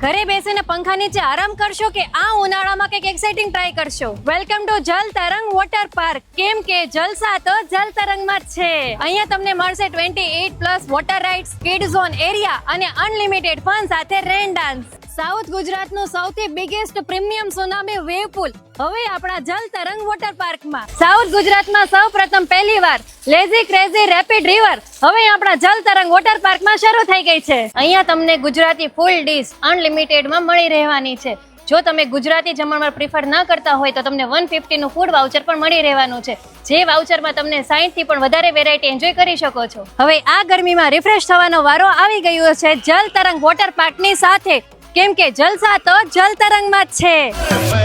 ઘરે બેસીને પંખા નીચે આરામ કરશો કે આ ઉનાળામાં કંઈક એક્સાઇટિંગ ટ્રાય કરશો? વેલકમ ટુ જલ તરંગ વોટર પાર્ક. કેમ કે જલસા તો જલ તરંગમાં જ છે. અહીંયા તમને મળશે 28+ water rides, kid zone area અને અનલિમિટેડ ફન સાથે રેન ડાન્સ. સાઉથ ગુજરાતનું સૌથી બિગેસ્ટ પ્રીમિયમ સુનામી વેવ પુલ હવે આપણા જલ તરંગ વોટર પાર્કમાં. સાઉથ ગુજરાતમાં સૌપ્રથમ પહેલીવાર લેઝી ક્રેઝી રેપિડ રિવર હવે આપણા જલ તરંગ વોટર પાર્કમાં શરૂ થઈ ગઈ છે. અહીંયા તમને ગુજરાતી ફૂલ ડીશ અનલિમિટેડમાં મળી રહેવાની છે. જો તમે ગુજરાતી જમણવાર પ્રિફર ન કરતા હોય તો તમને 150 નું ફૂડ વાઉચર પણ મળી રહેવાનું છે. જે વાઉચરમાં તમને 60 થી પણ વધારે વેરાયટી એન્જોય કરી શકો છો. હવે આ ગરમીમાં રિફ્રેશ થવાનો વારો આવી ગયો છે જલ તરંગ વોટર પાર્કની સાથે. કેમ કે જલસા તો જલ તરંગમાં જ છે.